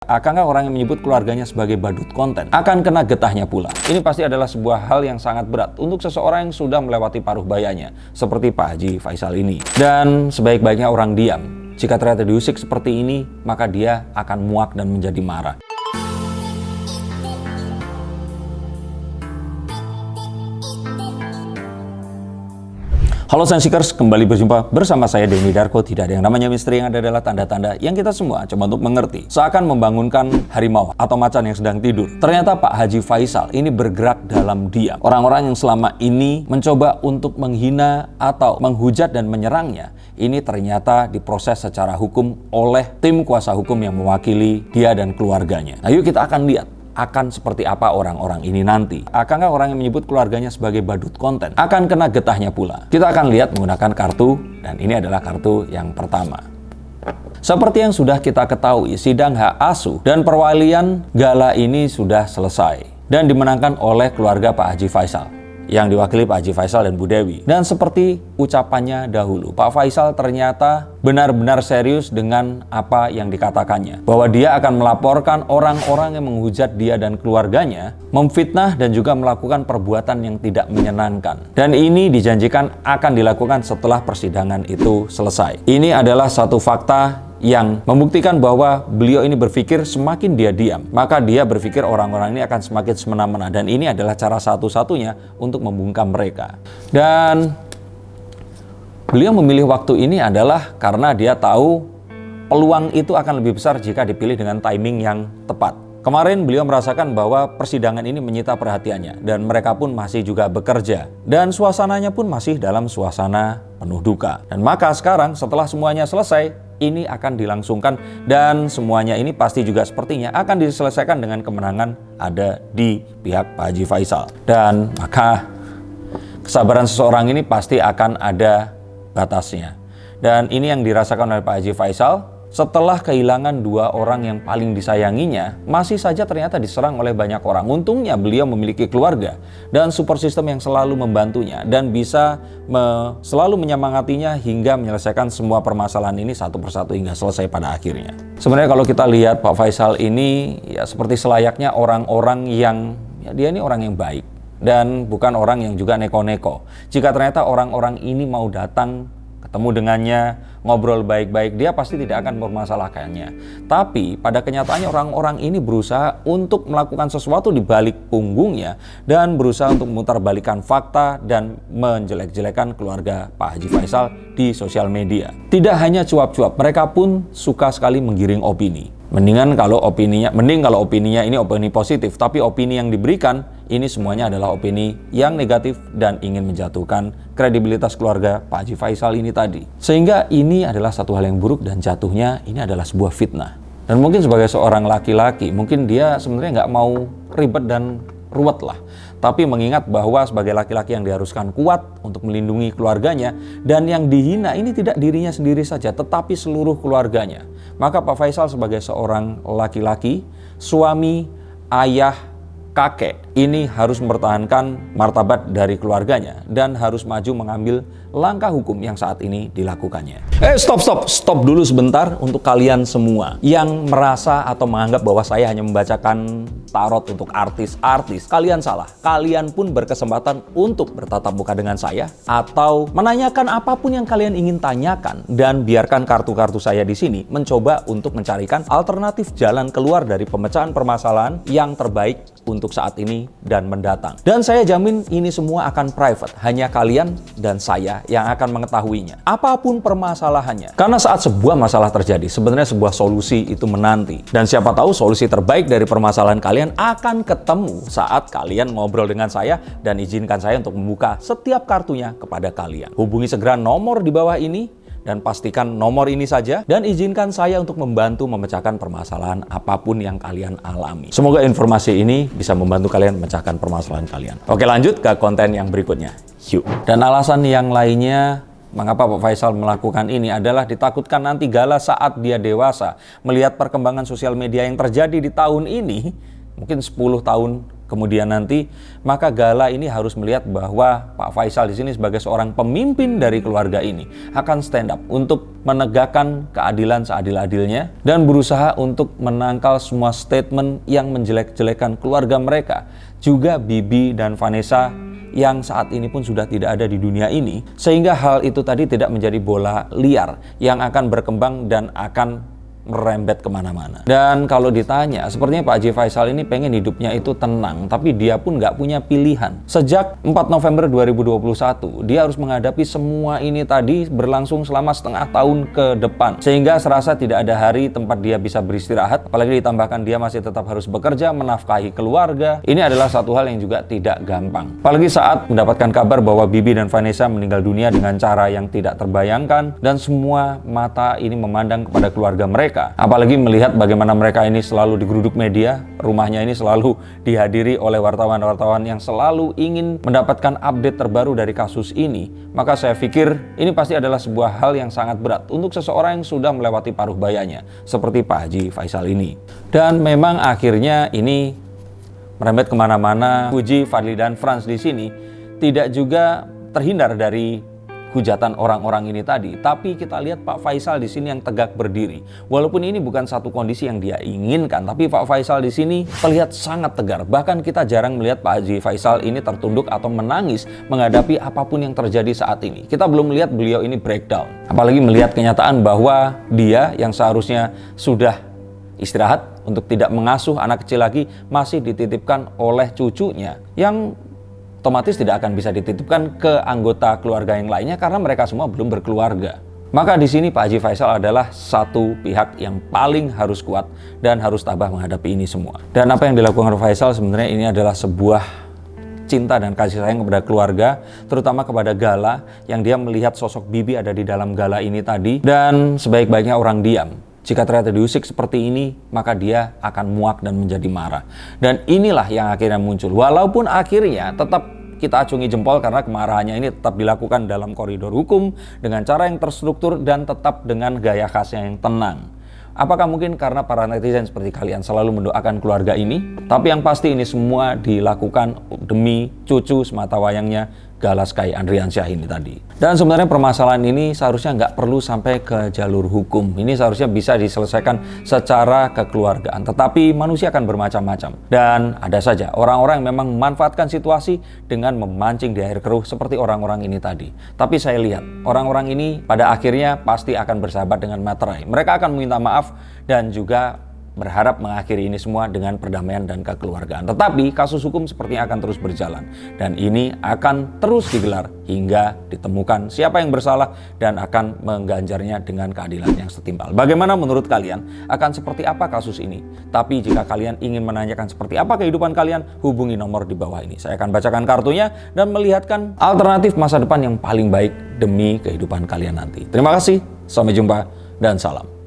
Akankah orang yang menyebut keluarganya sebagai badut konten akan kena getahnya pula? Ini pasti adalah sebuah hal yang sangat berat untuk seseorang yang sudah melewati paruh bayanya, seperti Pak Haji Faisal ini. Dan sebaik-baiknya orang diam. Jika ternyata diusik seperti ini, maka dia akan muak dan menjadi marah. Halo Sensikers, kembali berjumpa bersama saya Denny Darko. Tidak ada yang namanya misteri, yang ada adalah tanda-tanda yang kita semua coba untuk mengerti. Seakan membangunkan harimau atau macan yang sedang tidur. Ternyata Pak Haji Faisal ini bergerak dalam diam. Orang-orang yang selama ini mencoba untuk menghina atau menghujat dan menyerangnya, ini ternyata diproses secara hukum oleh tim kuasa hukum yang mewakili dia dan keluarganya. Nah, yuk kita akan lihat akan seperti apa orang-orang ini nanti. Akankah orang yang menyebut keluarganya sebagai badut konten akan kena getahnya pula? Kita akan lihat menggunakan kartu, dan ini adalah kartu yang pertama. Seperti yang sudah kita ketahui, sidang hak asuh dan perwalian Gala ini sudah selesai dan dimenangkan oleh keluarga Pak Haji Faisal, yang diwakili Pak Haji Faisal dan Bu Dewi. Dan seperti ucapannya dahulu, Pak Faisal ternyata benar-benar serius dengan apa yang dikatakannya, bahwa dia akan melaporkan orang-orang yang menghujat dia dan keluarganya, memfitnah dan juga melakukan perbuatan yang tidak menyenangkan. Dan ini dijanjikan akan dilakukan setelah persidangan itu selesai. Ini adalah satu fakta yang membuktikan bahwa beliau ini berpikir semakin dia diam, maka dia berpikir orang-orang ini akan semakin semena-mena, dan ini adalah cara satu-satunya untuk membungkam mereka. Dan beliau memilih waktu ini adalah karena dia tahu peluang itu akan lebih besar jika dipilih dengan timing yang tepat. Kemarin beliau merasakan bahwa persidangan ini menyita perhatiannya, dan mereka pun masih juga bekerja, dan suasananya pun masih dalam suasana penuh duka. Dan maka sekarang setelah semuanya selesai, ini akan dilangsungkan, dan semuanya ini pasti juga sepertinya akan diselesaikan dengan kemenangan ada di pihak Pak Haji Faisal. Dan maka kesabaran seseorang ini pasti akan ada batasnya. Dan ini yang dirasakan oleh Pak Haji Faisal. Setelah kehilangan dua orang yang paling disayanginya, masih saja ternyata diserang oleh banyak orang. Untungnya beliau memiliki keluarga dan support system yang selalu membantunya, dan bisa selalu menyemangatinya hingga menyelesaikan semua permasalahan ini satu persatu hingga selesai pada akhirnya. Sebenarnya kalau kita lihat Pak Faisal ini ya seperti selayaknya orang-orang yang dia ini orang yang baik dan bukan orang yang juga neko-neko. Jika ternyata orang-orang ini mau datang ketemu dengannya, ngobrol baik-baik, dia pasti tidak akan mempermasalahkannya. Tapi pada kenyataannya orang-orang ini berusaha untuk melakukan sesuatu di balik punggungnya, dan berusaha untuk memutarbalikkan fakta dan menjelek-jelekan keluarga Pak Haji Faisal di sosial media. Tidak hanya cuap-cuap, mereka pun suka sekali menggiring opini. Mending kalau opininya ini opini positif, tapi opini yang diberikan ini semuanya adalah opini yang negatif dan ingin menjatuhkan kredibilitas keluarga Pak Haji Faisal ini tadi. Sehingga ini adalah satu hal yang buruk, dan jatuhnya ini adalah sebuah fitnah. Dan mungkin sebagai seorang laki-laki, mungkin dia sebenarnya nggak mau ribet dan ruwet lah. Tapi mengingat bahwa sebagai laki-laki yang diharuskan kuat untuk melindungi keluarganya, dan yang dihina ini tidak dirinya sendiri saja, tetapi seluruh keluarganya. Maka Pak Faisal sebagai seorang laki-laki, suami, ayah, kakek, ini harus mempertahankan martabat dari keluarganya dan harus maju mengambil langkah hukum yang saat ini dilakukannya. Stop dulu sebentar untuk kalian semua yang merasa atau menganggap bahwa saya hanya membacakan tarot untuk artis-artis. Kalian salah. Kalian pun berkesempatan untuk bertatap muka dengan saya atau menanyakan apapun yang kalian ingin tanyakan, dan biarkan kartu-kartu saya di sini mencoba untuk mencarikan alternatif jalan keluar dari pemecahan permasalahan yang terbaik untuk saat ini dan mendatang. Dan saya jamin ini semua akan private, hanya kalian dan saya yang akan mengetahuinya, apapun permasalahannya. Karena saat sebuah masalah terjadi, sebenarnya sebuah solusi itu menanti. Dan siapa tahu solusi terbaik dari permasalahan kalian akan ketemu saat kalian ngobrol dengan saya, dan izinkan saya untuk membuka setiap kartunya kepada kalian. Hubungi segera nomor di bawah ini, dan pastikan nomor ini saja, dan izinkan saya untuk membantu memecahkan permasalahan apapun yang kalian alami. Semoga informasi ini bisa membantu kalian memecahkan permasalahan kalian. Oke, lanjut ke konten yang berikutnya. Yuk. Dan alasan yang lainnya mengapa Pak Faisal melakukan ini adalah ditakutkan nanti Gala saat dia dewasa melihat perkembangan sosial media yang terjadi di tahun ini, mungkin 10 tahun kemudian nanti, maka Gala ini harus melihat bahwa Pak Faisal di sini sebagai seorang pemimpin dari keluarga ini akan stand up untuk menegakkan keadilan seadil-adilnya dan berusaha untuk menangkal semua statement yang menjelek-jelekan keluarga mereka, juga Bibi dan Vanessa yang saat ini pun sudah tidak ada di dunia ini, sehingga hal itu tadi tidak menjadi bola liar yang akan berkembang dan akan merembet kemana-mana. Dan kalau ditanya, sepertinya Pak Haji Faisal ini pengen hidupnya itu tenang, tapi dia pun nggak punya pilihan. Sejak 4 November 2021, dia harus menghadapi semua ini tadi berlangsung selama setengah tahun ke depan, sehingga serasa tidak ada hari tempat dia bisa beristirahat, apalagi ditambahkan dia masih tetap harus bekerja, menafkahi keluarga. Ini adalah satu hal yang juga tidak gampang. Apalagi saat mendapatkan kabar bahwa Bibi dan Vanessa meninggal dunia dengan cara yang tidak terbayangkan, dan semua mata ini memandang kepada keluarga mereka. Apalagi melihat bagaimana mereka ini selalu digeruduk media, rumahnya ini selalu dihadiri oleh wartawan-wartawan yang selalu ingin mendapatkan update terbaru dari kasus ini. Maka saya pikir ini pasti adalah sebuah hal yang sangat berat untuk seseorang yang sudah melewati paruh bayanya, seperti Pak Haji Faisal ini. Dan memang akhirnya ini merembet kemana-mana. Puji, Fadli, dan Frans di sini tidak juga terhindar dari hujatan orang-orang ini tadi, tapi kita lihat Pak Faisal di sini yang tegak berdiri. Walaupun ini bukan satu kondisi yang dia inginkan, tapi Pak Faisal di sini terlihat sangat tegar. Bahkan kita jarang melihat Pak Haji Faisal ini tertunduk atau menangis menghadapi apapun yang terjadi saat ini. Kita belum melihat beliau ini breakdown. Apalagi melihat kenyataan bahwa dia yang seharusnya sudah istirahat untuk tidak mengasuh anak kecil lagi, masih dititipkan oleh cucunya yang otomatis tidak akan bisa dititipkan ke anggota keluarga yang lainnya karena mereka semua belum berkeluarga. Maka di sini Pak Haji Faisal adalah satu pihak yang paling harus kuat dan harus tabah menghadapi ini semua. Dan apa yang dilakukan Faisal sebenarnya ini adalah sebuah cinta dan kasih sayang kepada keluarga, terutama kepada Gala, yang dia melihat sosok Bibi ada di dalam Gala ini tadi, dan sebaik-baiknya orang diam. Jika ternyata diusik seperti ini, maka dia akan muak dan menjadi marah. Dan inilah yang akhirnya muncul. Walaupun akhirnya tetap kita acungi jempol karena kemarahannya ini tetap dilakukan dalam koridor hukum, dengan cara yang terstruktur dan tetap dengan gaya khasnya yang tenang. Apakah mungkin karena para netizen seperti kalian selalu mendoakan keluarga ini? Tapi yang pasti ini semua dilakukan demi cucu semata wayangnya Gala Sky Andriansyah ini tadi. Dan sebenarnya permasalahan ini seharusnya nggak perlu sampai ke jalur hukum. Ini seharusnya bisa diselesaikan secara kekeluargaan. Tetapi manusia akan bermacam-macam. Dan ada saja orang-orang yang memang memanfaatkan situasi dengan memancing di air keruh seperti orang-orang ini tadi. Tapi saya lihat orang-orang ini pada akhirnya pasti akan bersahabat dengan materai. Mereka akan meminta maaf dan juga berharap mengakhiri ini semua dengan perdamaian dan kekeluargaan. Tetapi kasus hukum sepertinya akan terus berjalan. Dan ini akan terus digelar hingga ditemukan siapa yang bersalah dan akan mengganjarnya dengan keadilan yang setimpal. Bagaimana menurut kalian? Akan seperti apa kasus ini? Tapi jika kalian ingin menanyakan seperti apa kehidupan kalian, hubungi nomor di bawah ini. Saya akan bacakan kartunya dan melihatkan alternatif masa depan yang paling baik demi kehidupan kalian nanti. Terima kasih, sampai jumpa, dan salam.